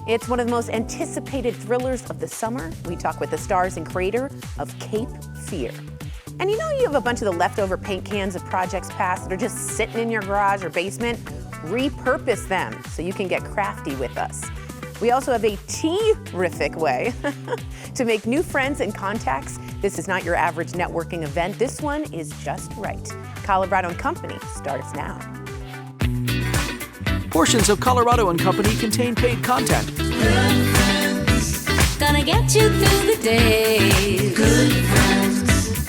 It's one of the most anticipated thrillers of the summer. We talk with the stars and creator of Cape Fear. And you know you have a bunch of the leftover paint cans of projects past that are just sitting in your garage or basement? Repurpose them so you can get crafty with us. We also have a terrific way to make new friends and contacts. This is not your average networking event. This one is just right. Colorado & Company starts now. Portions of Colorado & Company contain paid content. Good friends, gonna get you through the day. Good friends.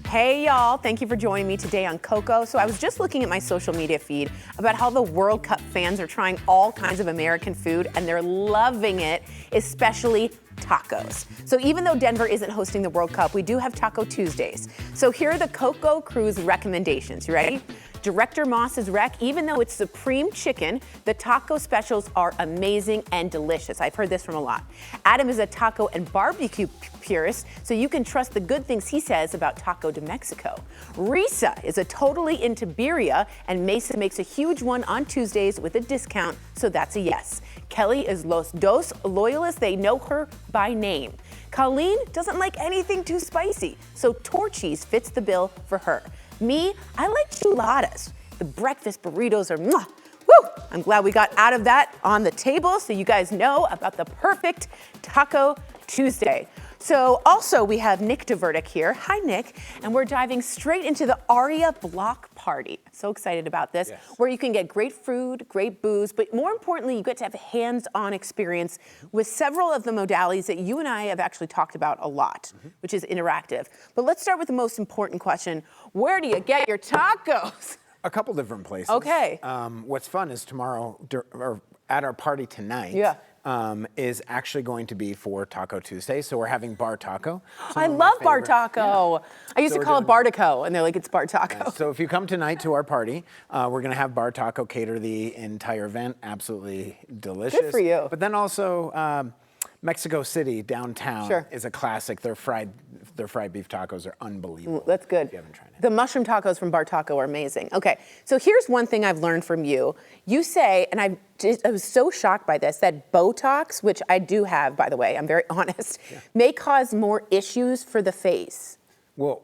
Hey y'all, thank you for joining me today on Coco. So I was just looking at my social media feed about how the World Cup fans are trying all kinds of American food and they're loving it, especially tacos. So even though Denver isn't hosting the World Cup, we do have Taco Tuesdays. So here are the Coco Crew's recommendations. You ready? Director Moss's rec, even though it's supreme chicken, the taco specials are amazing and delicious. I've heard this from a lot. Adam is a taco and barbecue purist, so you can trust the good things he says about Taco de Mexico. Risa is a totally into birria, and Mesa makes a huge one on Tuesdays with a discount, so that's a yes. Kelly is Los Dos Loyalists. They know her by name. Colleen doesn't like anything too spicy, so Torchy's fits the bill for her. Me, I like chuladas. The breakfast burritos are mwah. Woo! I'm glad we got out of that on the table so you guys know about the perfect Taco Tuesday. So also we have Nick DeVerdick here. Hi, Nick. And we're diving straight into the Aria Block Party. So excited about this, yes. Where you can get great food, great booze, but more importantly, you get to have a hands-on experience with several of the modalities that you and I have actually talked about a lot, which is interactive. But let's start with the most important question. Where do you get your tacos? A couple different places. Okay. What's fun is tomorrow, or at our party tonight, is actually going to be for Taco Tuesday. So we're having Bar Taco. I love Bar Taco. Yeah. I used to call it Bartaco, and they're like, it's Bar Taco. Yeah. So if you come tonight to our party, we're going to have Bar Taco cater the entire event. Absolutely delicious. Good for you. But then also, Mexico City downtown is a classic. Their fried beef tacos are unbelievable. That's good. If you haven't tried it. The mushroom tacos from Bar Taco are amazing. Okay, so here's one thing I've learned from you. You say, and I was so shocked by this, that Botox, which I do have, by the way, I'm very honest, may cause more issues for the face. Well,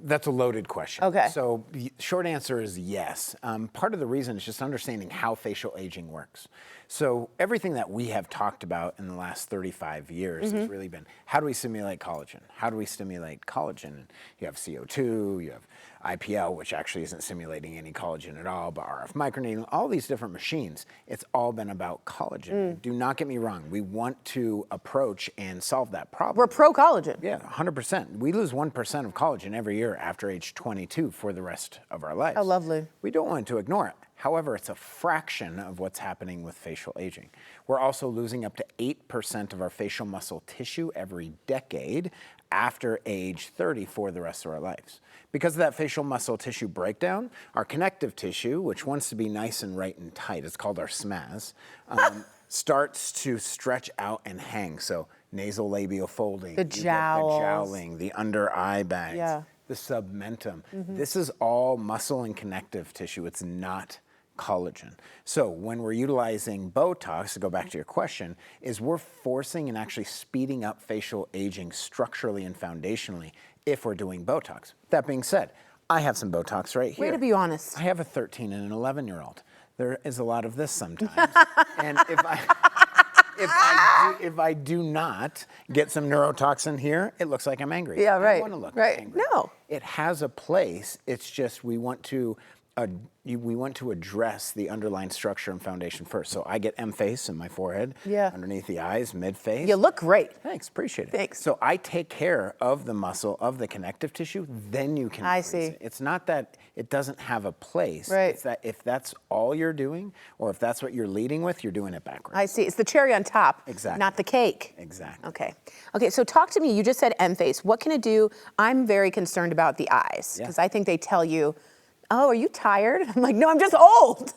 that's a loaded question. Okay. So the short answer is yes. Part of the reason is just understanding how facial aging works. So everything that we have talked about in the last 35 years has really been, how do we simulate collagen? How do we stimulate collagen? You have CO2, you have IPL, which actually isn't simulating any collagen at all, but RF microneedling, all these different machines, it's all been about collagen. Do not get me wrong. We want to approach and solve that problem. We're pro-collagen. Yeah, 100%. We lose 1% of collagen every year after age 22 for the rest of our lives. How lovely. We don't want to ignore it. However, it's a fraction of what's happening with facial aging. We're also losing up to 8% of our facial muscle tissue every decade after age 30 for the rest of our lives. Because of that facial muscle tissue breakdown, our connective tissue, which wants to be nice and right and tight, it's called our SMAS, starts to stretch out and hang. So nasal labial folding, the jowls, the jowling, the under eye bags, the submentum. This is all muscle and connective tissue. It's not collagen. So when we're utilizing Botox, to go back to your question, is we're forcing and actually speeding up facial aging structurally and foundationally if we're doing Botox. That being said, I have some Botox right here. Way to be honest. I have a 13 and an 11-year-old. There is a lot of this sometimes. And if I do not get some neurotoxin here, it looks like I'm angry. Yeah, right. I don't want to look angry. No. It has a place. It's just we want to address the underlying structure and foundation first. So I get M-face in my forehead, underneath the eyes, mid-face. You look great. Thanks, appreciate it. Thanks. So I take care of the muscle, of the connective tissue, then you can freeze it. It's not that it doesn't have a place. Right. It's that if that's all you're doing, or if that's what you're leading with, you're doing it backwards. I see. It's the cherry on top, not the cake. Exactly. Okay, so talk to me. You just said M-face. What can it do? I'm very concerned about the eyes, because I think they tell you, oh, are you tired? I'm like, no, I'm just old.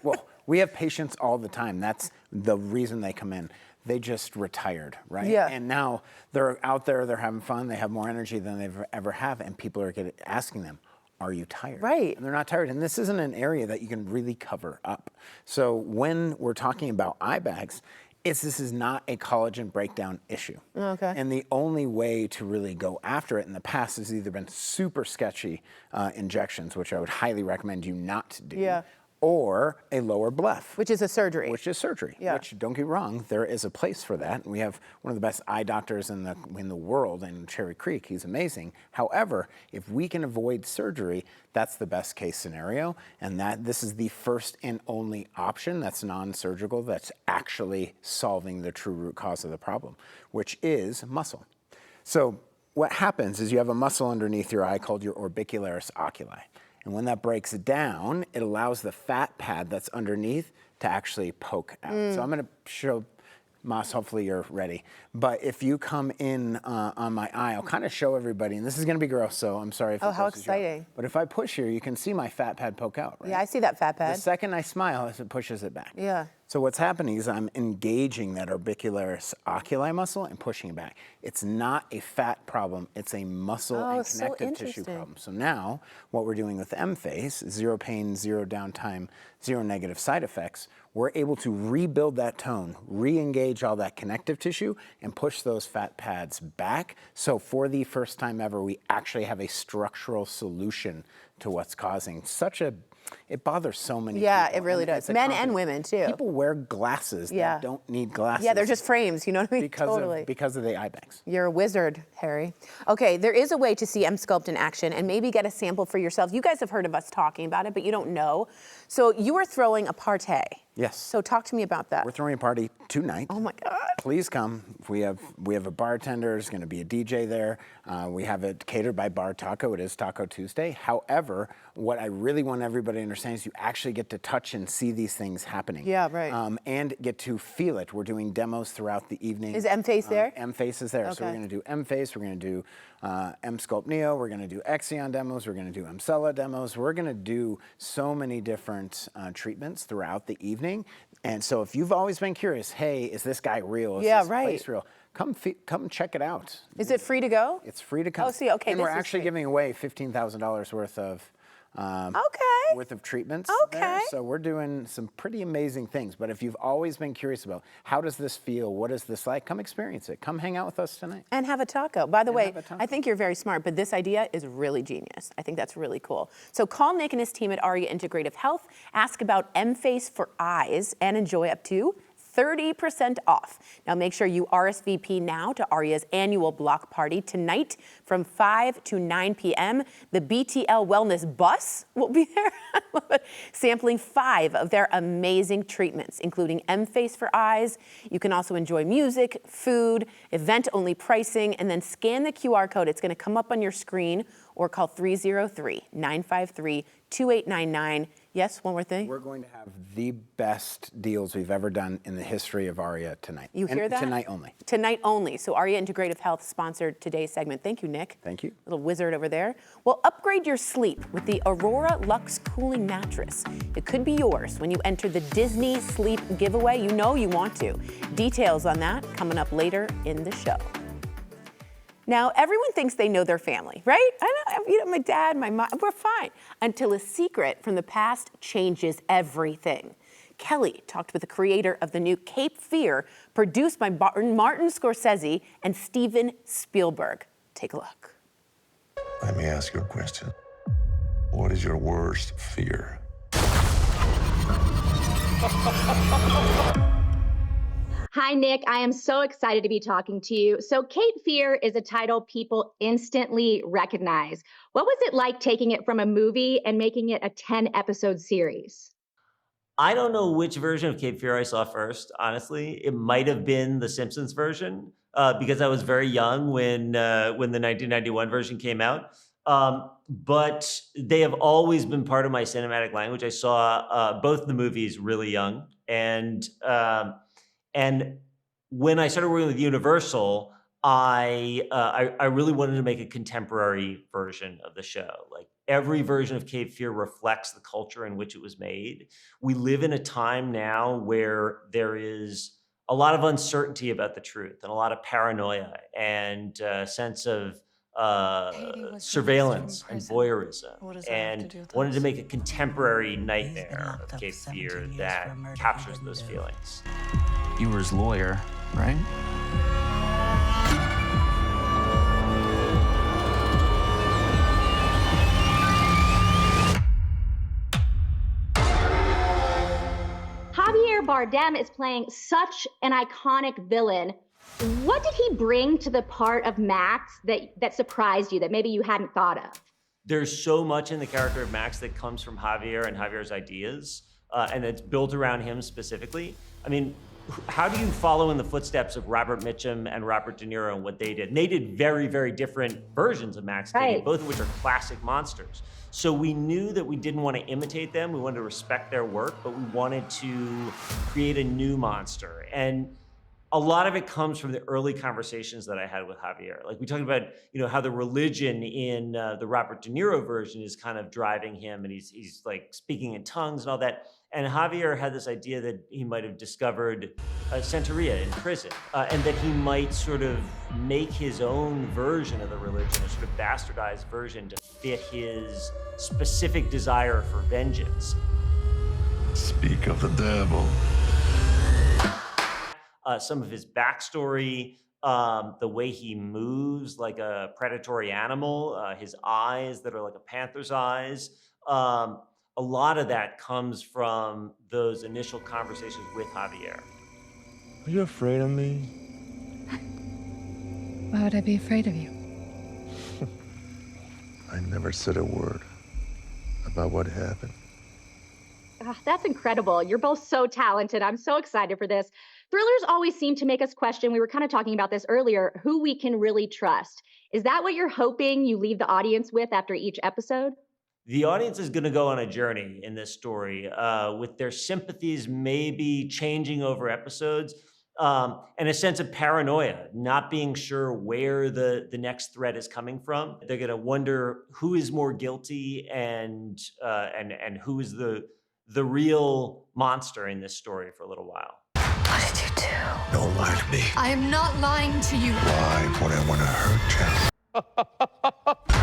Well, we have patients all the time. That's the reason they come in. They just retired, right? Yeah. And now they're out there, they're having fun, they have more energy than they've ever have, and people are asking them, are you tired? Right. And they're not tired. And this isn't an area that you can really cover up. So when we're talking about eye bags, this is not a collagen breakdown issue. Okay. And the only way to really go after it in the past has either been super sketchy injections, which I would highly recommend you not do. Yeah. Or a lower bleph. Which is a surgery. Which is surgery. Yeah. Which, don't get me wrong, there is a place for that. We have one of the best eye doctors in the world in Cherry Creek. He's amazing. However, if we can avoid surgery, that's the best case scenario. And this is the first and only option that's non-surgical that's actually solving the true root cause of the problem, which is muscle. So what happens is you have a muscle underneath your eye called your orbicularis oculi. And when that breaks down, it allows the fat pad that's underneath to actually poke out. So I'm gonna show, Mas, hopefully you're ready. But if you come in on my eye, I'll kind of show everybody, and this is gonna be gross, so I'm sorry if it how grosses you out. exciting. But if I push here, you can see my fat pad poke out, right? Yeah, I see that fat The pad. second I smile, it pushes it back. Yeah. So what's happening is I'm engaging that orbicularis oculi muscle and pushing it back. It's not a fat problem, it's a muscle and so connective tissue interesting. problem. So now what we're doing with M-Face, zero pain, zero downtime, zero negative side effects, we're able to rebuild that tone, re-engage all that connective tissue, and push those fat pads back. So for the first time ever, we actually have a structural solution to what's causing it bothers so many people. Yeah, it really And does. it's a Men and confidence. women, too. People wear glasses Yeah. that don't need glasses. Yeah, they're just frames, you know what I mean? Totally. because of the eye bags. You're a wizard, Harry. Okay, there is a way to see M-Sculpt in action and maybe get a sample for yourself. You guys have heard of us talking about it, but you don't know. So you are throwing a party. Yes. So talk to me about that. We're throwing a party tonight. Oh my God. Please come. We have a bartender. There's going to be a DJ there. We have it catered by Bar Taco. It is Taco Tuesday. However, what I really want everybody to understand is you actually get to touch and see these things happening. Yeah, right. And get to feel it. We're doing demos throughout the evening. Is M-Face there? M-Face is there. So we're Okay. going to do M-Face. We're going to do M-Sculpt Neo. We're going to do Exion demos. We're going to do M-Cella demos. We're going to do so many different treatments throughout the evening. And so if you've always been curious, hey, is this guy real? Is Yeah, this right. place real? Come check it out. Is it free to go? It's free to come. Oh, see, okay, And we're this is actually free. giving away $15,000 worth of worth of treatments there. Okay. So we're doing some pretty amazing things. But if you've always been curious about how does this feel, what is this like, come experience it. Come hang out with us tonight. And have a taco. By the way, have a taco. I think you're very smart, but this idea is really genius. I think that's really cool. So call Nick and his team at Aria Integrative Health, ask about M-Face for eyes, and enjoy up to 30% off. Now make sure you RSVP now to Aria's annual block party tonight from 5 to 9 p.m. The BTL Wellness Bus will be there, sampling 5 of their amazing treatments, including M-Face for eyes. You can also enjoy music, food, event-only pricing, and then scan the QR code. It's gonna come up on your screen, or call 303-953-2899. Yes, one more thing. We're going to have the best deals we've ever done in the history of Aria tonight. You hear that? Tonight only. Tonight only. So Aria Integrative Health sponsored today's segment. Thank you, Nick. Thank you. Little wizard over there. Well, upgrade your sleep with the Aurora Lux Cooling Mattress. It could be yours when you enter the Disney Sleep Giveaway. You know you want to. Details on that coming up later in the show. Now, everyone thinks they know their family, right? I know, my dad, my mom, we're fine. Until a secret from the past changes everything. Kelly talked with the creator of the new Cape Fear, produced by Martin Scorsese and Steven Spielberg. Take a look. Let me ask you a question. What is your worst fear? Hi, Nick. I am so excited to be talking to you. So, Cape Fear is a title people instantly recognize. What was it like taking it from a movie and making it a 10-episode series? I don't know which version of Cape Fear I saw first, honestly. It might have been the Simpsons version because I was very young when the 1991 version came out. But they have always been part of my cinematic language. I saw both the movies really young. And when I started working with Universal, I really wanted to make a contemporary version of the show. Like every version of Cape Fear reflects the culture in which it was made. We live in a time now where there is a lot of uncertainty about the truth and a lot of paranoia and a sense of surveillance and voyeurism, and wanted to make a contemporary nightmare of Cape Fear that captures those feelings. You were his lawyer, right? Javier Bardem is playing such an iconic villain. What did he bring to the part of Max that surprised you, that maybe you hadn't thought of? There's so much in the character of Max that comes from Javier and Javier's ideas, and it's built around him specifically. I mean, how do you follow in the footsteps of Robert Mitchum and Robert De Niro and what they did? And they did very, very different versions of Max and Katie, both of which are classic monsters. So we knew that we didn't want to imitate them. We wanted to respect their work, but we wanted to create a new monster. And a lot of it comes from the early conversations that I had with Javier. Like we talked about, how the religion in the Robert De Niro version is kind of driving him, and he's like speaking in tongues and all that. And Javier had this idea that he might have discovered Santeria in prison, and that he might sort of make his own version of the religion, a sort of bastardized version to fit his specific desire for vengeance. Speak of the devil. Some of his backstory, the way he moves like a predatory animal, his eyes that are like a panther's eyes. A lot of that comes from those initial conversations with Javier. Are you afraid of me? Why would I be afraid of you? I never said a word about what happened. That's incredible. You're both so talented. I'm so excited for this. Thrillers always seem to make us question, we were kind of talking about this earlier, who we can really trust. Is that what you're hoping you leave the audience with after each episode? The audience is going to go on a journey in this story with their sympathies maybe changing over episodes, and a sense of paranoia, not being sure where the next threat is coming from. They're going to wonder who is more guilty and who is the real monster in this story for a little while. What did you do? Don't lie to me. I am not lying to you. Why would I want to hurt you?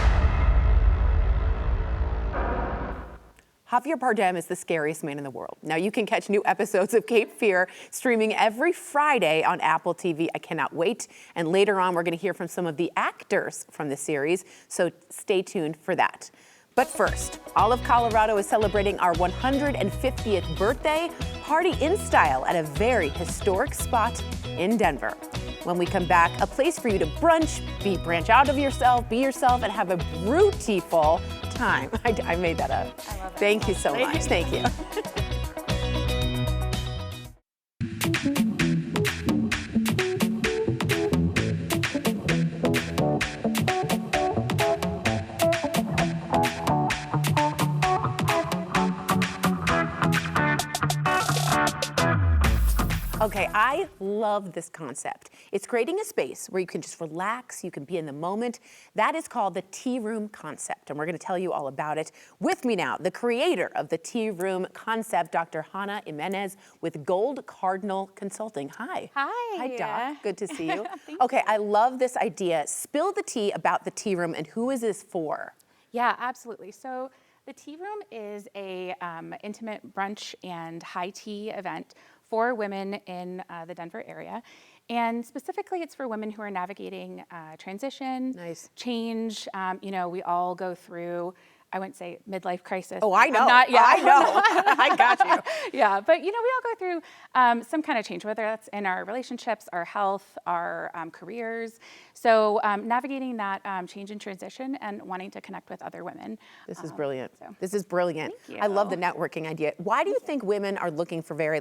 Javier Bardem is the scariest man in the world. Now you can catch new episodes of Cape Fear streaming every Friday on Apple TV. I cannot wait. And later on, we're going to hear from some of the actors from the series, so stay tuned for that. But first, all of Colorado is celebrating our 150th birthday, party in style at a very historic spot in Denver. When we come back, a place for you to brunch, branch out of yourself, be yourself, and have a beautiful time. I made that up. I love it. Thank you so much. Thank you. Okay, I love this concept. It's creating a space where you can just relax, you can be in the moment. That is called the Tea Room concept, and we're gonna tell you all about it. With me now, the creator of the Tea Room concept, Dr. Hannah Jimenez with Gold Cardinal Consulting. Hi. Hi. Hi, Doc. Good to see you. Okay, I love this idea. Spill the tea about the Tea Room, and who is this for? Yeah, absolutely. So the Tea Room is a intimate brunch and high tea event for women in the Denver area. And specifically, it's for women who are navigating transition, change. We all go through, I wouldn't say midlife crisis. Oh, I know. I know. I got you. Yeah, but we all go through some kind of change, whether that's in our relationships, our health, our careers. So navigating that change and transition and wanting to connect with other women. This is brilliant. This is brilliant. Thank you. I love the networking idea. Why do you think women are looking for very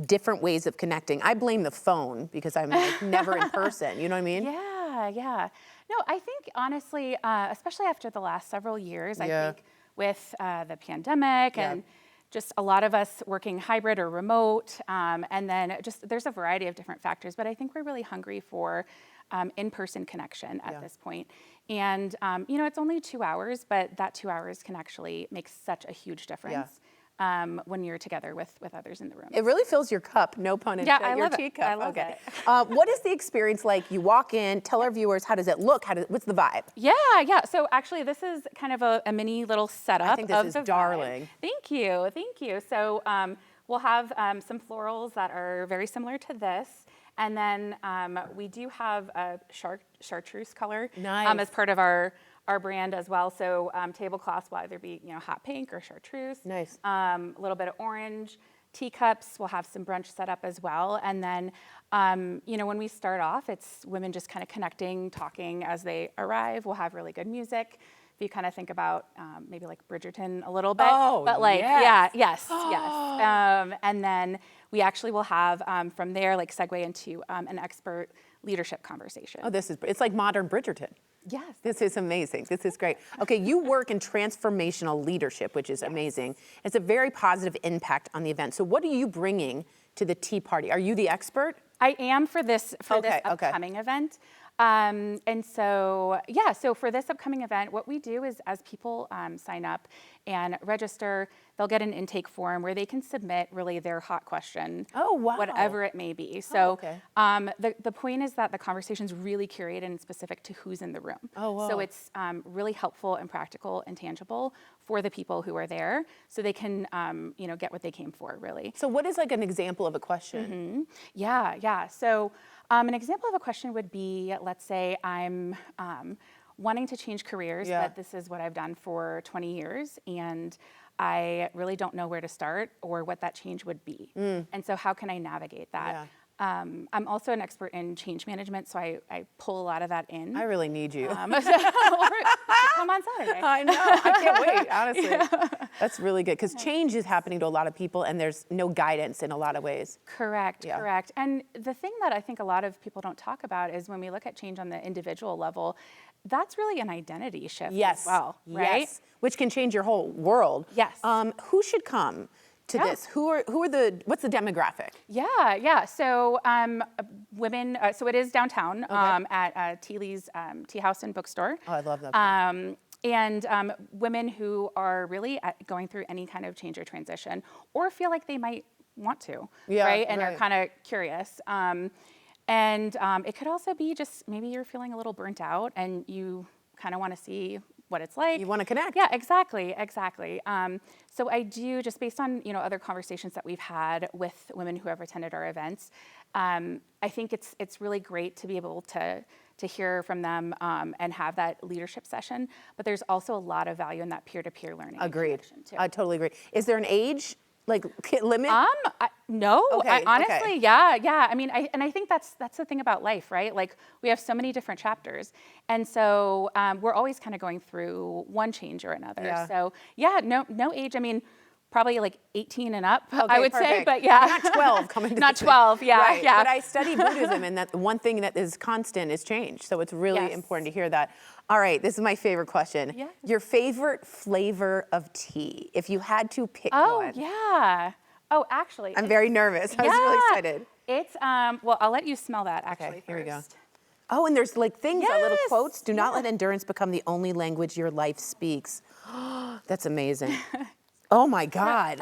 different ways of connecting? I blame the phone because I'm never in person. You know what I mean? Yeah. No, I think honestly, especially after the last several years, I think with the pandemic and just a lot of us working hybrid or remote, and then just there's a variety of different factors, but I think we're really hungry for in-person connection at this point. And, it's only 2 hours, but that 2 hours can actually make such a huge difference. when you're together with others in the room. It really fills your cup, no pun intended. Yeah, I your love it. teacup. I love okay. it. What is the experience like? You walk in, tell our viewers, how does it look? What's the vibe? Yeah. So actually, this is kind of a mini little setup. I think this of is the vibe. darling. Thank you. So we'll have some florals that are very similar to this. And then we do have a chartreuse color Nice. as part of our brand as well. So tablecloths will either be hot pink or chartreuse. Nice. A little bit of orange. Teacups, we'll have some brunch set up as well. And then, when we start off, it's women just kind of connecting, talking as they arrive. We'll have really good music. If you kind of think about maybe like Bridgerton a little bit. Oh, but like, yes. yes. And then we actually will have from there, like segue into an expert leadership conversation. Oh, it's like modern Bridgerton. Yes. This is amazing. This is great. Okay, you work in transformational leadership, which is amazing. It's a very positive impact on the event. So what are you bringing to the tea party? Are you the expert? I am for this Okay. upcoming event. So for this upcoming event, what we do is as people sign up and register, they'll get an intake form where they can submit really their hot question. Oh, wow. Whatever it may be. So okay. The point is that the conversation's really curated and specific to who's in the room. Oh, wow. So it's really helpful and practical and tangible for the people who are there so they can get what they came for, really. So what is like an example of a question? Yeah. So an example of a question would be, let's say I'm wanting to change careers, but this is what I've done for 20 years, and I really don't know where to start or what that change would be. And so how can I navigate that? Yeah. I'm also an expert in change management, so I pull a lot of that in. I really need you. Come on Saturday. I know. I can't wait, honestly. That's really good because change is happening to a lot of people and there's no guidance in a lot of ways. Correct. And the thing that I think a lot of people don't talk about is when we look at change on the individual level, that's really an identity shift as well, right? Yes, which can change your whole world. Yes. Who should come to this? What's the demographic? Yeah. So women, so it is downtown at Teely's Tea House and Bookstore. Oh, I love that. And women who are really going through any kind of change or transition or feel like they might want to, right? And are kind of curious. And it could also be just maybe you're feeling a little burnt out and you kind of want to see what it's like. You want to connect. Yeah, exactly. So I do, just based on other conversations that we've had with women who have attended our events, I think it's really great to be able to hear from them and have that leadership session. But there's also a lot of value in that peer-to-peer learning. Agreed. Too. I totally agree. Is there an age limit? No. Okay, Honestly, yeah. I mean, I think that's the thing about life, right? Like we have so many different chapters, and so we're always kind of going through one change or another. Yeah. So no age. I mean, probably like 18 and up, Okay, I would say. perfect. But yeah, Not 12 coming to Not the 12. Yeah, right. yeah. But I study Buddhism, and that one thing that is constant is change. So it's really important to hear that. All right, this is my favorite question. Yeah. Your favorite flavor of tea, if you had to pick one. Oh yeah. Oh, actually, I'm very nervous. I was really excited. It's well, I'll let you smell that actually. Okay, here we go. first. Oh, and there's like things, little Yes, quotes. Do not let endurance become the only language your life speaks. That's amazing. Oh my God.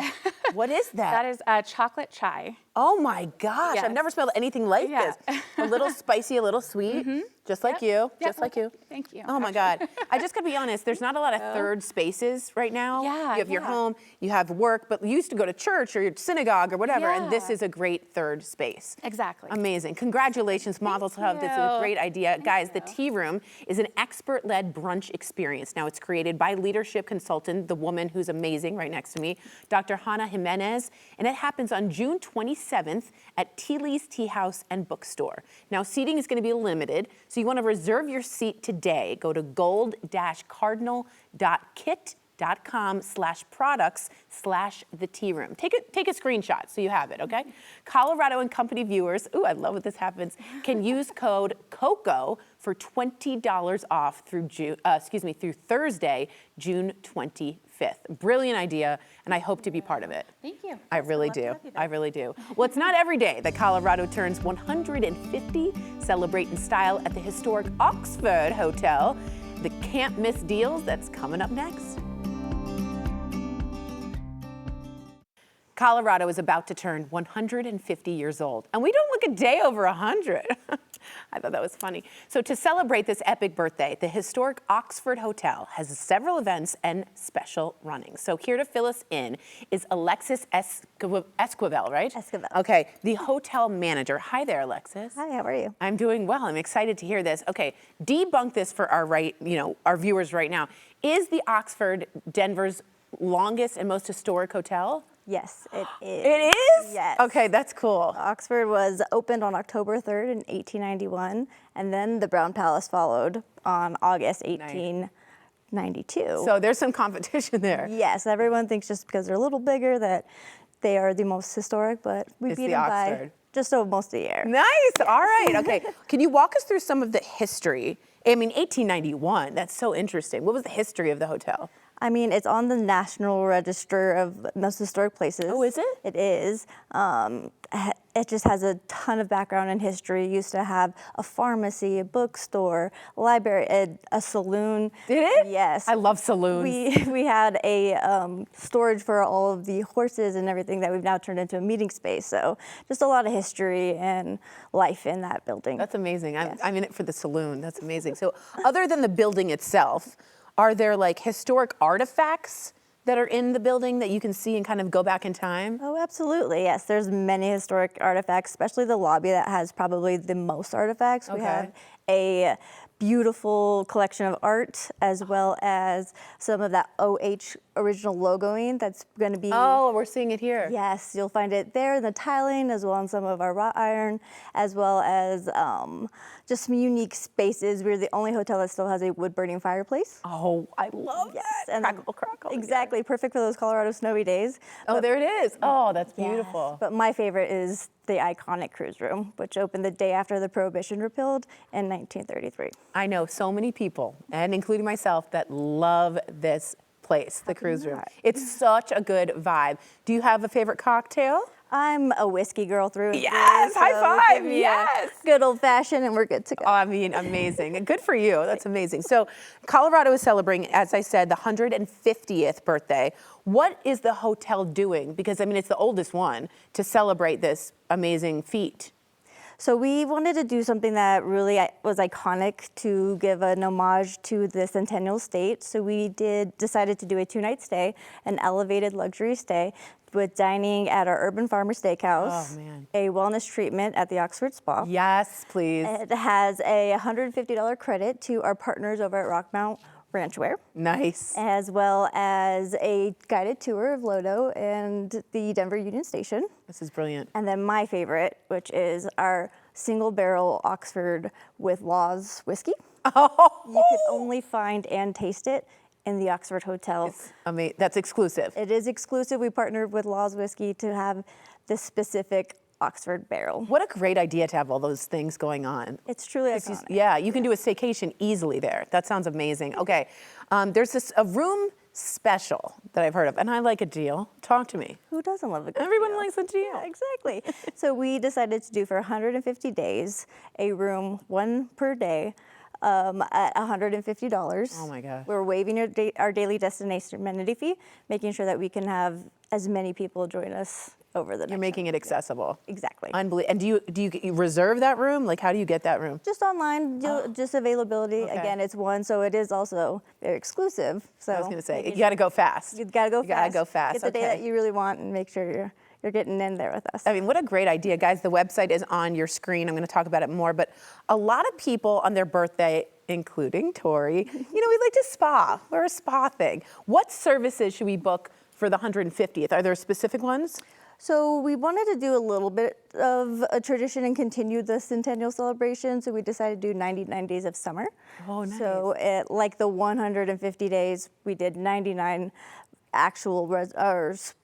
What is that? That is chocolate chai. Oh my gosh, Yes. I've never smelled anything like this. A little spicy, a little sweet, just like you, just like you. Thank you. Oh my God. I just gotta be honest, there's not a lot of third spaces right now. Yeah, You have your yeah. home, you have work, but you used to go to church or your synagogue or whatever, and this Yeah. is a great third space. Exactly. Amazing. Congratulations, Mazel Tov. This is a you. great idea. Guys, the Tea Room is an expert-led brunch experience. Now, it's created by leadership consultant, the woman who's amazing right next to me, Dr. Hannah Jimenez, and it happens on June 27th at Teely's Tea House and Bookstore. Now, seating is going to be limited, so you want to reserve your seat today. Go to gold-cardinal.kit.com/products/the tea room. Take a screenshot so you have it, okay? Colorado and Company viewers, ooh, I love when this happens, can use code COCO for $20 off through through Thursday, June 25th. Brilliant idea, and I hope to be part of it. Thank you. I really do. I really do. Well, it's not every day that Colorado turns 150. Celebrate in style at the historic Oxford Hotel. The can't-miss deals, that's coming up next. Colorado is about to turn 150 years old, and we don't look a day over 100. I thought that was funny. So to celebrate this epic birthday, the historic Oxford Hotel has several events and special runnings. So here to fill us in is Alexis Esquivel, right? Esquivel. Okay, the hotel manager. Hi there, Alexis. Hi, how are you? I'm doing well. I'm excited to hear this. Okay, debunk this for our viewers right now. Is the Oxford Denver's longest and most historic hotel? Yes, it is. It is? Yes. Okay, that's cool. Oxford was opened on October 3rd in 1891, and then the Brown Palace followed on August 1892. So there's some competition there. Yes, everyone thinks just because they're a little bigger that they are the most historic, but we It's beat the them Oxford. by just almost a year. Nice. All right. Okay. Can you walk us through some of the history? I mean, 1891. That's so interesting. What was the history of the hotel? I mean, it's on the National Register of Most Historic Places. Oh, is it? It is. It just has a ton of background and history. It used to have a pharmacy, a bookstore, a library, a saloon. Did it? Yes. I love saloons. We had a storage for all of the horses and everything that we've now turned into a meeting space. So just a lot of history and life in that building. That's amazing. Yes. I'm in it for the saloon. That's amazing. So other than the building itself, are there like historic artifacts that are in the building that you can see and kind of go back in time? Oh, absolutely. Yes, there's many historic artifacts, especially the lobby that has probably the most artifacts. We have a beautiful collection of art, as well as some of that OH original logoing that's going to be. Oh, we're seeing it here. Yes, you'll find it there in the tiling, as well as some of our wrought iron, as well as just some unique spaces. We're the only hotel that still has a wood-burning fireplace. Oh, I love Yes, that. and Crackle, crackle. exactly, perfect for those Colorado snowy days. Oh, there it is. Oh, that's Yes, beautiful. but my favorite is the iconic cruise room, which opened the day after the Prohibition repealed in 1933. I know so many people, and including myself, that love this place, the cruise room. not? It's such a good vibe. Do you have a favorite cocktail? I'm a whiskey girl through and through. Yes, high so five, give me a yes. good old fashioned and we're good to go. Oh, I mean, amazing. Good for you. That's amazing. So Colorado is celebrating, as I said, the 150th birthday. What is the hotel doing? Because, I mean, it's the oldest one to celebrate this amazing feat. So we wanted to do something that really was iconic to give an homage to the Centennial State. So we decided to do a 2-night stay, an elevated luxury stay, with dining at our Urban Farmer Steakhouse, Oh, man. a wellness treatment at the Oxford Spa. Yes, please. It has a $150 credit to our partners over at Rockmount Ranchwear, Nice. as well as a guided tour of Lodo and the Denver Union Station. This is brilliant. And then my favorite, which is our single barrel Oxford with Laws whiskey. Oh, You could only find and taste it in the Oxford Hotel. That's exclusive. It is exclusive. We partnered with Laws Whiskey to have this specific Oxford barrel. What a great idea to have all those things going on. It's truly This iconic. yeah, you can do a staycation easily there. That sounds amazing. Okay, there's a room special that I've heard of, and I like a deal. Talk to me. Who doesn't love a good Everyone deal? likes a deal. Yeah, exactly. So we decided to do for 150 days a room, one per day, at $150. Oh my gosh. We're waiving our daily destination amenity fee, making sure that we can have as many people join us over the next You're making it accessible. Exactly. Unbelievable. And do you reserve that room? Like, how do you get that room? Just online, just availability. Okay. Again, it's one, so it is also very exclusive. So I was going to say, making you got to go fast. You gotta go You fast. gotta go fast. Get the day Okay. that you really want and make sure you're getting in there with us. I mean, what a great idea. Guys, the website is on your screen. I'm going to talk about it more, but a lot of people on their birthday, including Tori, we like to spa. We're a spa thing. What services should we book for the 150th? Are there specific ones? So we wanted to do a little bit of a tradition and continue the centennial celebration. So we decided to do 99 days of summer. Oh, nice. So like the 150 days, we did 99 actual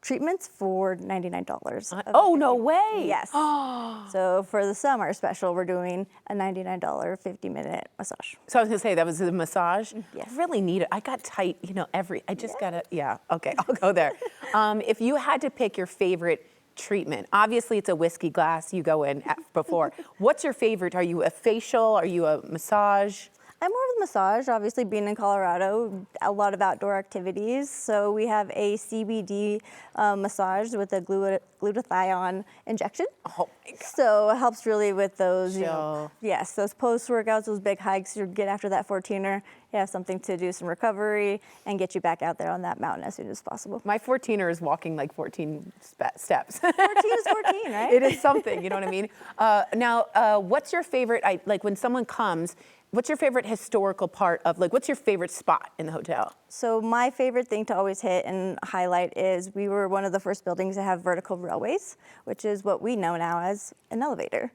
treatments for $99. Oh, no way. Yes. So for the summer special, we're doing a $99 50-minute massage. So I was gonna say, that was the massage? Yes. I really need it. I got tight, I just gotta, okay, I'll go there. If you had to pick your favorite treatment, obviously it's a whiskey glass you go in before. What's your favorite? Are you a facial? Are you a massage? I'm more of the massage, obviously being in Colorado, a lot of outdoor activities. So we have a CBD massage with a glutathione injection. Oh my God. So it helps really with those, Chill. yes, those post-workouts, those big hikes, you get after that 14er, you have something to do some recovery and get you back out there on that mountain as soon as possible. My 14er is walking like 14 steps. 14 is 14, right? It is something, you know what I mean? Now, what's your favorite, like when someone comes, what's your favorite historical part of, like, what's your favorite spot in the hotel? So my favorite thing to always hit and highlight is we were one of the first buildings to have vertical railways, which is what we know now as an elevator.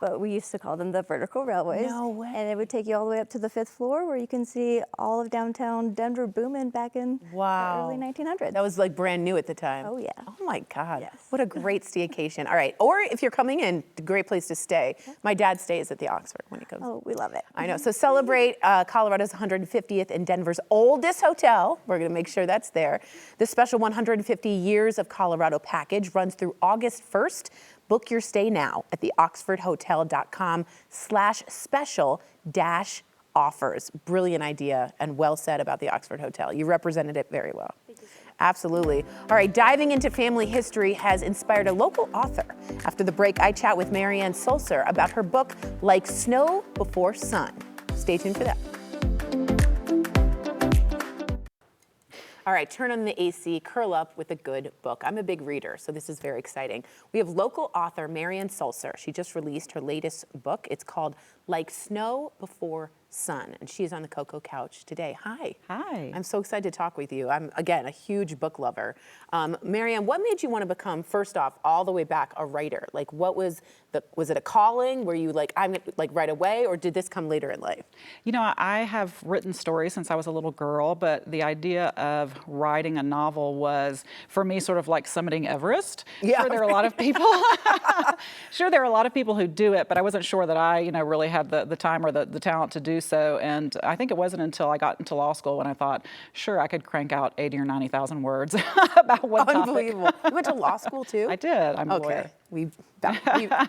But we used to call them the vertical railways. No way. And it would take you all the way up to the 5th floor where you can see all of downtown Denver booming back in the early 1900s. That was like brand new at the time. Oh, yeah. Oh my God. Yes. What a great staycation. All right. Or if you're coming in, great place to stay. My dad stays at the Oxford when he comes. Oh, we love it. I know. So celebrate Colorado's 150th and Denver's oldest hotel. We're going to make sure that's there. The special 150 Years of Colorado package runs through August 1st. Book your stay now at theoxfordhotel.com/special-offers. Brilliant idea and well said about the Oxford Hotel. You represented it very well. Thank you. Absolutely. All right, diving into family history has inspired a local author. After the break, I chat with Marianne Sulzer about her book, Like Snow Before Sun. Stay tuned for that. All right, turn on the AC, curl up with a good book. I'm a big reader, so this is very exciting. We have local author Marianne Sulzer. She just released her latest book. It's called Like Snow Before Sun, and she's on the Cocoa Couch today. Hi. Hi. I'm so excited to talk with you. I'm, again, a huge book lover. Marianne, what made you want to become, first off, all the way back, a writer? Like, what was it a calling? Were you like, I'm like right away, or did this come later in life? You know, I have written stories since I was a little girl, but the idea of writing a novel was, for me, sort of like summiting Everest. Yeah. Sure, there are a lot of people. Sure, there are a lot of people who do it, but I wasn't sure that I, really had the time or the talent to do so. And I think it wasn't until I got into law school when I thought, sure, I could crank out 80 or 90,000 words about one topic. Unbelievable. You went to law school too? I did. I'm a lawyer. We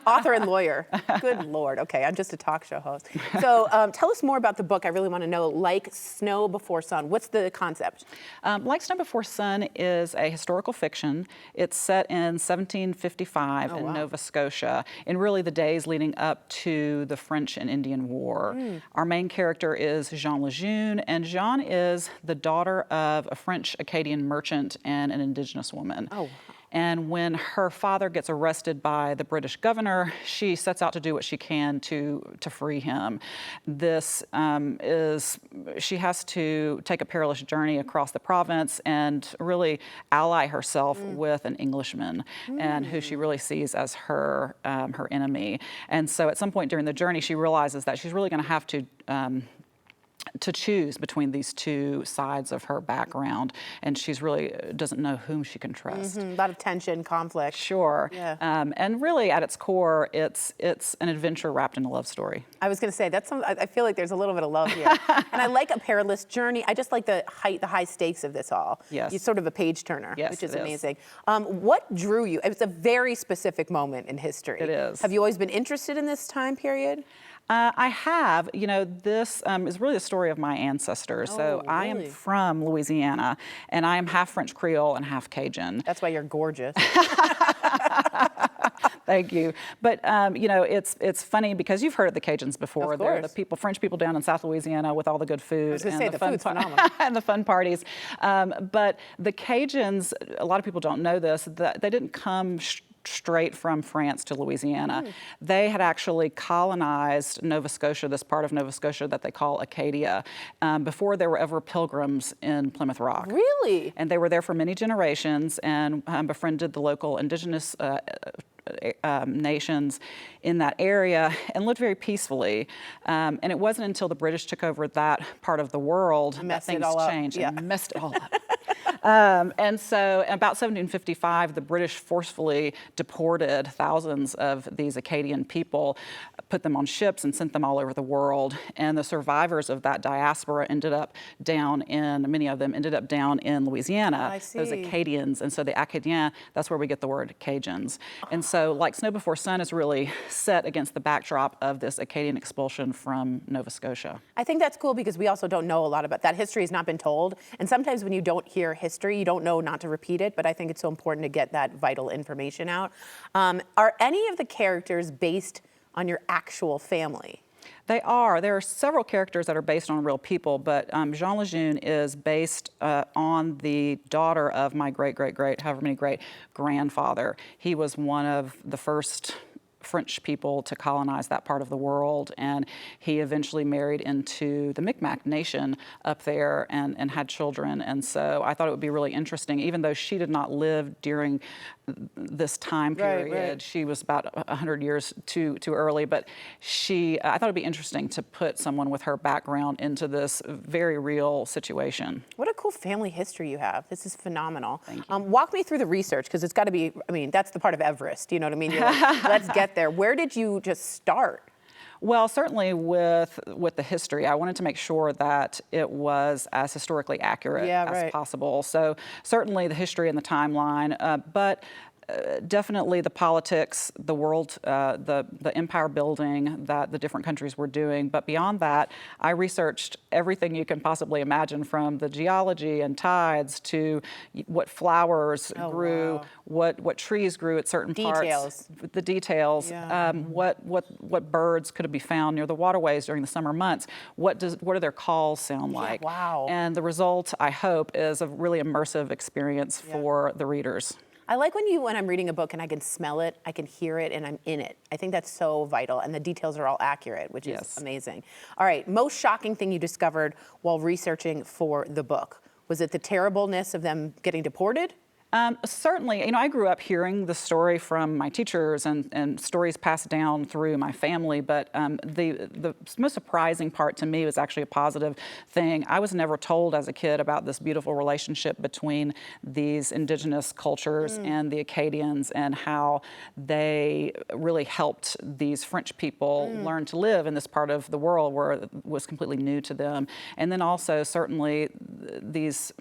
author and lawyer. Good Lord. Okay, I'm just a talk show host. So tell us more about the book. I really want to know, Like Snow Before Sun. What's the concept? Like Snow Before Sun is a historical fiction. It's set in 1755 in Nova Scotia, in really the days leading up to the French and Indian War. Our main character is Jean Lejeune, and Jean is the daughter of a French Acadian merchant and an indigenous woman. And when her father gets arrested by the British governor, she sets out to do what she can to free him. She has to take a perilous journey across the province and really ally herself with an Englishman, and who she really sees as her enemy. And so at some point during the journey, she realizes that she's really going to have to choose between these two sides of her background, and she's really doesn't know whom she can trust. A lot of tension, conflict. Sure. Yeah. And really, at its core, it's an adventure wrapped in a love story. I was going to say I feel like there's a little bit of love here, and I like a perilous journey. I just like the high stakes of this all. Yes. It's sort of a page turner, Yes, which is it amazing. What drew you? It's a very specific moment in history. It is. Have you always been interested in this time period? I have. This is really the story of my ancestors. So I am from Louisiana, and I am half French Creole and half Cajun. That's why you're gorgeous. Thank you. But it's funny because you've heard of the Cajuns before. Of course. They're the French people down in South Louisiana with all the good food. I was going to say, the food's phenomenal. And the fun parties. But the Cajuns, a lot of people don't know this, that they didn't come straight from France to Louisiana. They had actually colonized Nova Scotia, this part of Nova Scotia that they call Acadia, before there were ever pilgrims in Plymouth Rock. Really? And they were there for many generations and befriended the local indigenous nations in that area and lived very peacefully. And it wasn't until the British took over that part of the world that things changed and messed it all up. And so in about 1755, the British forcefully deported thousands of these Acadian people, put them on ships and sent them all over the world. And the survivors of that diaspora many of them ended up down in Louisiana, those Acadians. And so the Acadiens, that's where we get the word Cajuns. And so So like Snow Before Sun is really set against the backdrop of this Acadian expulsion from Nova Scotia. I think that's cool because we also don't know a lot about that. History has not been told. And sometimes when you don't hear history, you don't know not to repeat it. But I think it's so important to get that vital information out. Are any of the characters based on your actual family? They are. There are several characters that are based on real people, but Jean Lejeune is based on the daughter of my great, however many great grandfather. He was one of the first French people to colonize that part of the world, and he eventually married into the Micmac nation up there and had children. And so I thought it would be really interesting, even though she did not live during this time period. Right. She was about 100 years too early, but I thought it'd be interesting to put someone with her background into this very real situation. What a cool family history you have. This is phenomenal. Thank you. Walk me through the research, because it's got to be, I mean, that's the part of Everest, you know what I mean? You're like, let's get there. Where did you just start? Well, certainly with the history, I wanted to make sure that it was as historically accurate as possible. So certainly the history and the timeline, but definitely the politics, the world, the empire building that the different countries were doing. But beyond that, I researched everything you can possibly imagine, from the geology and tides to what flowers grew, what trees grew at certain parts. The details. What birds could be found near the waterways during the summer months. What do their calls sound like? Wow. And the result, I hope, is a really immersive experience for the readers. I like when I'm reading a book and I can smell it, I can hear it, and I'm in it. I think that's so vital, and the details are all accurate, which is amazing. All right, most shocking thing you discovered while researching for the book? Was it the terribleness of them getting deported? Certainly, I grew up hearing the story from my teachers and stories passed down through my family, but the most surprising part to me was actually a positive thing. I was never told as a kid about this beautiful relationship between these indigenous cultures and the Acadians, and how they really helped these French people learn to live in this part of the world where it was completely new to them. And then also, certainly, these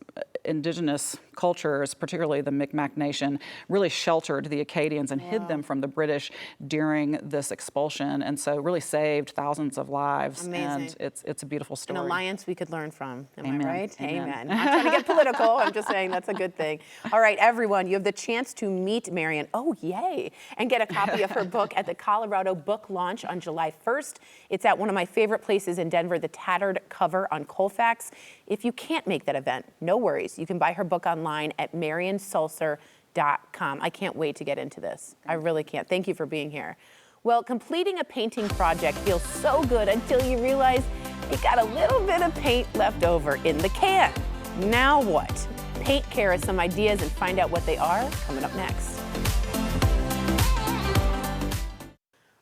indigenous cultures, particularly the Micmac Nation, really sheltered the Acadians and hid them from the British during this expulsion, and so really saved thousands of lives. Amazing. And it's a beautiful story. An alliance we could learn from. Am Amen. I right? Amen. I'm trying to get political. I'm just saying that's a good thing. All right, everyone, you have the chance to meet Marian. Oh, yay. And get a copy of her book at the Colorado Book Launch on July 1st. It's at one of my favorite places in Denver, the Tattered Cover on Colfax. If you can't make that event, no worries. You can buy her book online at mariansulcer.com. I can't wait to get into this. I really can't. Thank you for being here. Well, completing a painting project feels so good until you realize you got a little bit of paint left over in the can. Now what? Paint Care has some ideas, and find out what they are coming up next.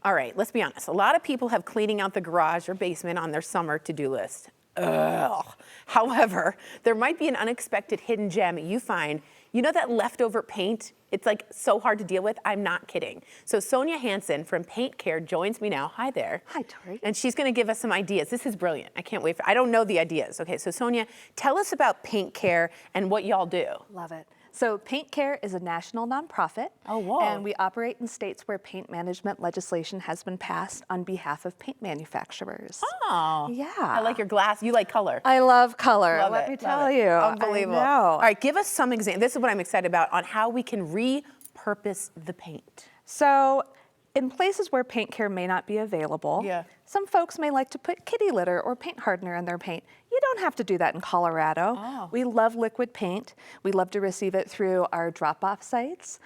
All right, let's be honest. A lot of people have cleaning out the garage or basement on their summer to-do list. Ugh. However, there might be an unexpected hidden gem you find. You know that leftover paint? It's like so hard to deal with. I'm not kidding. So Sonia Hansen from Paint Care joins me now. Hi there. Hi, Tori. And she's going to give us some ideas. This is brilliant. I can't wait. I don't know the ideas. Okay, so Sonia, tell us about Paint Care and what y'all do. Love it. So Paint Care is a national nonprofit. Oh, whoa. And we operate in states where paint management legislation has been passed on behalf of paint manufacturers. Oh. Yeah. I like your glass. You like color. I love color. Love Let it, me love tell it. you. Unbelievable. I know. All right, give us some examples. This is what I'm excited about, on how we can repurpose the paint. So in places where Paint Care may not be available, some folks may like to put kitty litter or paint hardener in their paint. You don't have to do that in Colorado. Oh. We love liquid paint. We love to receive it through our drop-off sites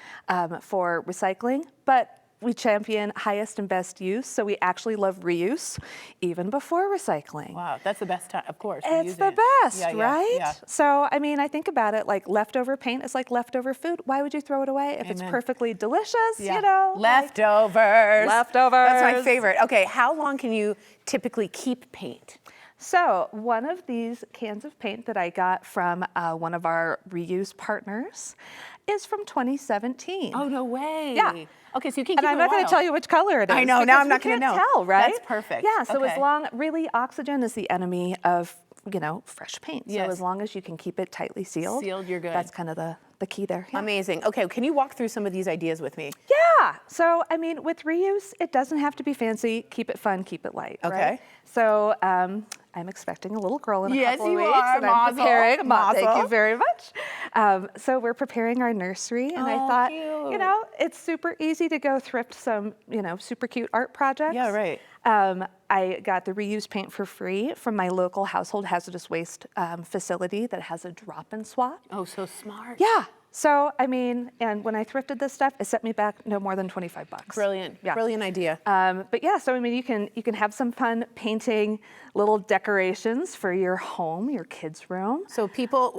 for recycling, but we champion highest and best use, so we actually love reuse even before recycling. Wow, that's the best time, of course. It's the best, right? Yeah. So, I mean, I think about it like leftover paint is like leftover food. Why would you throw it away if it's perfectly delicious, you know? Leftovers. Leftovers. That's my favorite. Okay, how long can you typically keep paint? So one of these cans of paint that I got from one of our reuse partners is from 2017. Oh, no way. Yeah. Okay, so you can keep And I'm it a not going while. to tell you which color it is. I know, now I'm not going gonna to know. tell, right? That's perfect. Yeah, so Okay. as long, really oxygen is the enemy of, fresh paint. Yes. So as long as you can keep it tightly sealed. Sealed, you're good. That's kind of the key there. Yeah. Amazing. Okay, can you walk through some of these ideas with me? Yeah. Yeah, so I mean, with reuse, it doesn't have to be fancy. Keep it fun, keep it light. Okay. Right? So I'm expecting a little girl in a Yes, couple of you weeks, are. and I'm preparing. Thank you Mazel. very much. So we're preparing our nursery, and I thought, you know, it's super easy to go thrift some, you know, super cute art projects. Yeah, right. I got the reused paint for free from my local household hazardous waste facility that has a drop-in swap. Oh, so smart. Yeah. So, I mean, and when I thrifted this stuff, it set me back no more than $25. Brilliant. Yeah. Brilliant idea. But yeah, so I mean, you can have some fun painting little decorations for your home, your kids' room. So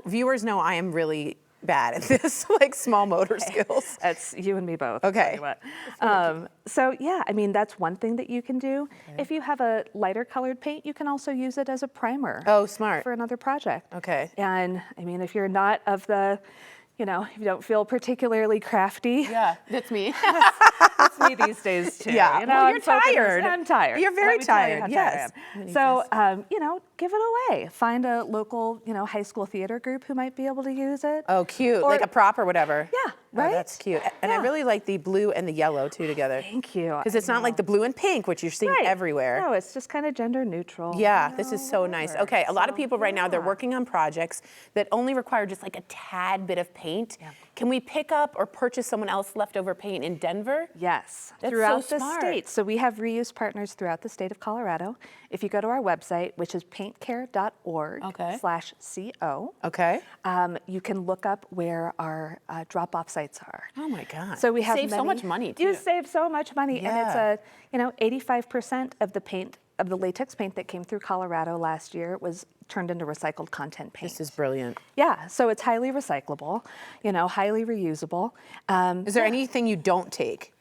viewers know I am really bad at this, like small motor skills. That's you and me both. Okay. I'll tell you what. So yeah, I mean, that's one thing that you can do. If you have a lighter colored paint, you can also use it as a primer. Oh, smart. For another project. Okay. And I mean, if you're not of the, you know, if you don't feel particularly crafty. Yeah, that's me. That's me these days too. Yeah, you know, well, I'm you're focused- tired. I'm tired. You're very Let me tell you tired, how yes. I am. So, you know, give it away. Find a local, you know, high school theater group who might be able to use it. Oh, cute. Or- Like a prop or whatever. Yeah, right? Oh, that's cute. And I really like the blue and the yellow too together. Thank you. Because it's not like the blue and pink, which you're seeing everywhere. No, it's just kind of gender neutral. Yeah, you this is know, so nice. whatever. Okay, a lot of people right now, they're yeah. working on projects that only require just like a tad bit of paint. Can we pick up or purchase someone else leftover paint in Denver? Yes, That's throughout so the smart. state. So we have reuse partners throughout the state of Colorado. If you go to our website, which is paintcare.org/CO, Okay. you can look up where our drop-off sites are. Oh my God. So we have Save so many- much money too. You save so much money, and it's Yeah. 85% of the paint, of the latex paint that came through Colorado last year was turned into recycled content paint. This is brilliant. Yeah, so it's highly recyclable, highly reusable. Is there anything you don't take?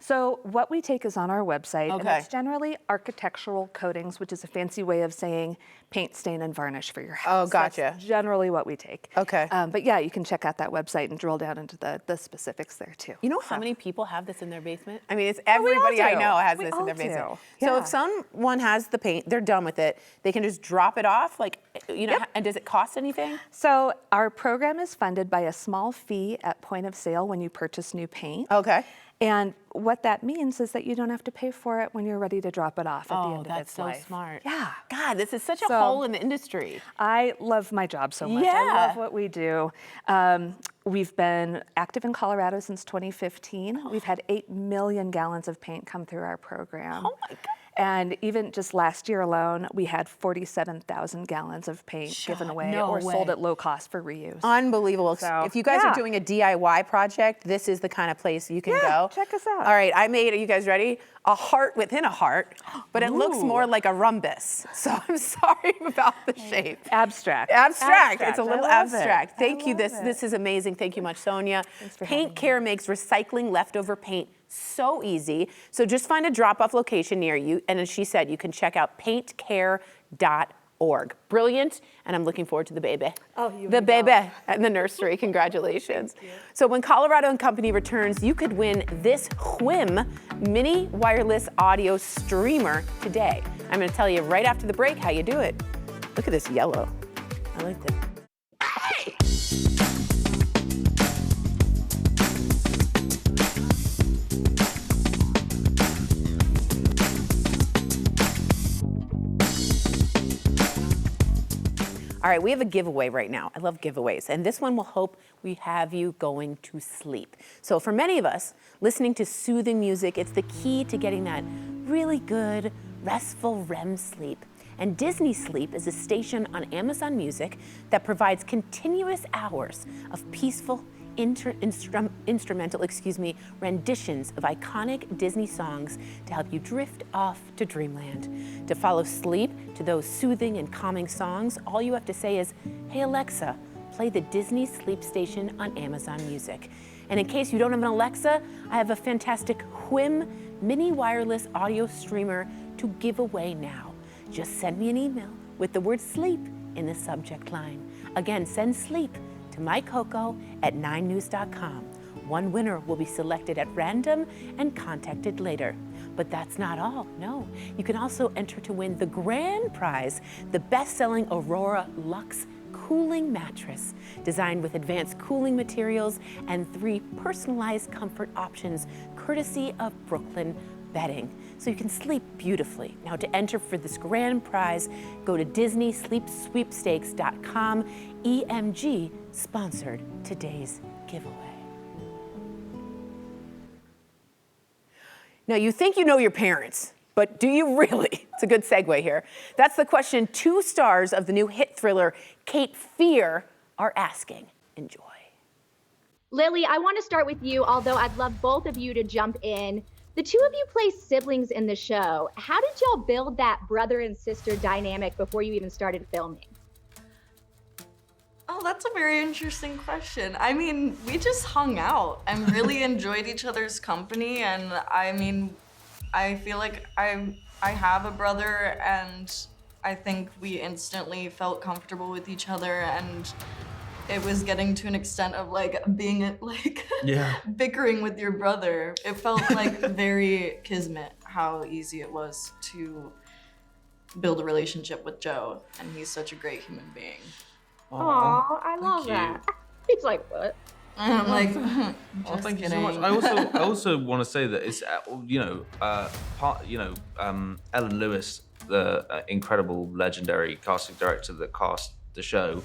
So what we take is on our website, and Okay. it's generally architectural coatings, which is a fancy way of saying paint, stain, and varnish for your house. Oh, gotcha. That's generally what we take. Okay. But yeah, you can check out that website and drill down into the specifics there too. You know how many people have this in their basement? I mean, it's Oh, we all everybody I do. know has We this in all their do. basement. Yeah. So if someone has the paint, they're done with it, they can just drop it off, like, and does it cost anything? So our program is funded by a small fee at point of sale when you purchase new paint. Okay. And what that means is that you don't have to pay for it when you're ready to drop it off at the Oh, end of that's its so life. smart. Yeah. God, this is such a So- hole in the industry. I love my job so much. Yeah. I love what we do. We've been active in Colorado since 2015. We've had 8 million gallons of paint come through our program. Oh my God. And even just last year alone, we had 47,000 gallons of paint given away no or sold way. at low cost for reuse. Unbelievable. So, if you guys yeah. are doing a DIY project, this is the kind of place you can go. check us out. All right, I made, are you guys ready? A heart within a heart, but it looks more like a rhombus. So I'm sorry about the shape. Abstract. Abstract. It's a little I love it. abstract. Thank I you. love This is amazing. Thank you much, Sonia. for having Paint Care makes recycling leftover paint so easy. So just find a drop-off location near you, and as she said, you can check out paintcare.org. Brilliant, and I'm looking forward to the baby. Oh, you the will. baby and the nursery. Congratulations. So when Colorado and Company returns, you could win this Whim mini wireless audio streamer today. I'm going to tell you right after the break how you do it. Look at this yellow. I like that. All right, we have a giveaway right now. I love giveaways, and this one will hope we have you going to sleep. So for many of us, listening to soothing music, it's the key to getting that really good, restful REM sleep. And Disney Sleep is a station on Amazon Music that provides continuous hours of peaceful, instrumental renditions of iconic Disney songs to help you drift off to dreamland. To follow sleep to those soothing and calming songs, all you have to say is, "Hey Alexa, play the Disney Sleep station on Amazon Music." And in case you don't have an Alexa, I have a fantastic Whim mini wireless audio streamer to give away now. Just send me an email with the word sleep in the subject line. Again, send sleep to mycoco@9news.com. One winner will be selected at random and contacted later. But that's not all, no. You can also enter to win the grand prize, the best-selling Aurora Luxe cooling mattress designed with advanced cooling materials and 3 personalized comfort options courtesy of Brooklyn Bedding, so you can sleep beautifully. Now, to enter for this grand prize, go to DisneySleepSweepstakes.com. EMG sponsored today's giveaway. Now, you think you know your parents, but do you really? It's a good segue here. That's the question 2 stars of the new hit thriller, Cape Fear, are asking. Enjoy. Lily, I want to start with you, although I'd love both of you to jump in. The 2 of you play siblings in the show. How did y'all build that brother and sister dynamic before you even started filming? Oh, that's a very interesting question. I mean, we just hung out and really enjoyed each other's company. And I mean, I feel like I have a brother, and I think we instantly felt comfortable with each other, and it was getting to an extent of like being like bickering with your brother. It felt like very kismet how easy it was to build a relationship with Joe, and he's such a great human being. Aw, I love that. He's like, what? And I'm like, oh, thank you so much. I also want to say that it's Ellen Lewis, the incredible, legendary casting director that cast the show,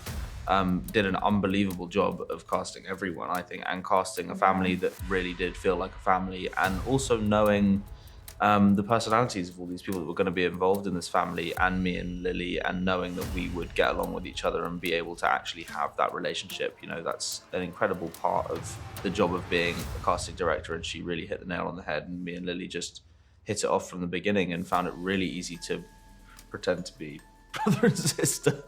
did an unbelievable job of casting everyone, I think, and casting a family that really did feel like a family, and also knowing the personalities of all these people that were going to be involved in this family, and me and Lily, and knowing that we would get along with each other and be able to actually have that relationship. You know, that's an incredible part of the job of being a casting director, and she really hit the nail on the head, and me and Lily just hit it off from the beginning and found it really easy to pretend to be brother and sister.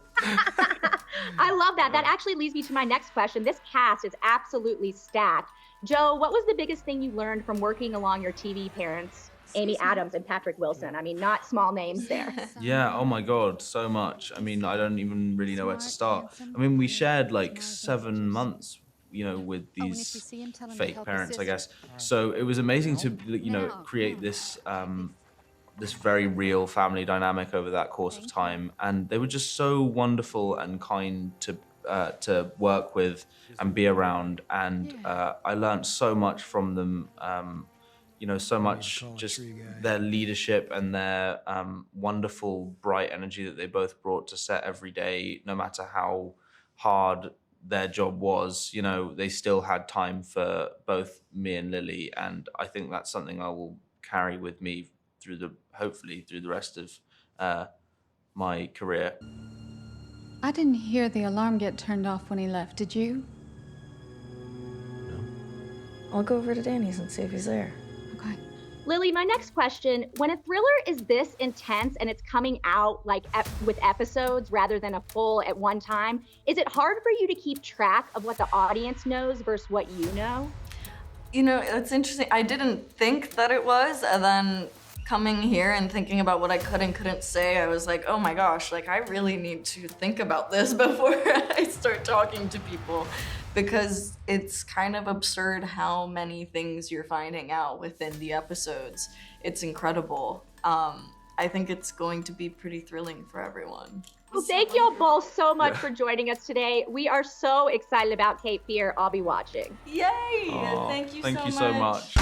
I love that. That actually leads me to my next question. This cast is absolutely stacked. Joe, what was the biggest thing you learned from working along your TV parents, Amy Adams and Patrick Wilson? I mean, not small names there. Yeah, oh my God, so much. I mean, I don't even really know where to start. I mean, we shared like 7 months, you know, with these fake parents, I guess. So it was amazing to, you know, create this this very real family dynamic over that course of time. And they were just so wonderful and kind to work with and be around. And I learned so much from them. You know, so much just their leadership and their wonderful, bright energy that they both brought to set every day, no matter how hard their job was. You know, they still had time for both me and Lily, and I think that's something I will carry with me hopefully through the rest of my career. I didn't hear the alarm get turned off when he left, did you? No. I'll go over to Danny's and see if he's there. Okay. Lily, my next question, when a thriller is this intense and it's coming out like with episodes rather than a full at one time, is it hard for you to keep track of what the audience knows versus what you know? You know, it's interesting. I didn't think that it was, and then coming here and thinking about what I could and couldn't say, I was like, oh my gosh, like I really need to think about this before I start talking to people, because it's kind of absurd how many things you're finding out within the episodes. It's incredible. I think it's going to be pretty thrilling for everyone. Well, thank y'all both so much for joining us today. We are so excited about Cape Fear. I'll be watching. Yay! Thank you so much.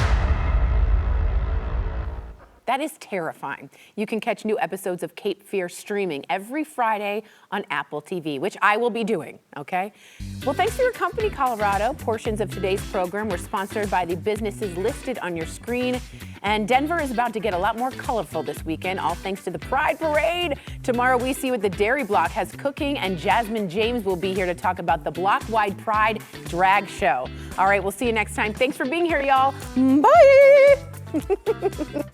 That is terrifying. You can catch new episodes of Cape Fear streaming every Friday on Apple TV, which I will be doing, okay? Well, thanks for your company, Colorado. Portions of today's program were sponsored by the businesses listed on your screen. And Denver is about to get a lot more colorful this weekend, all thanks to the Pride Parade. Tomorrow we see what the Dairy Block has cooking, and Jasmine James will be here to talk about the Block-Wide Pride Drag Show. All right, we'll see you next time. Thanks for being here, y'all. Bye!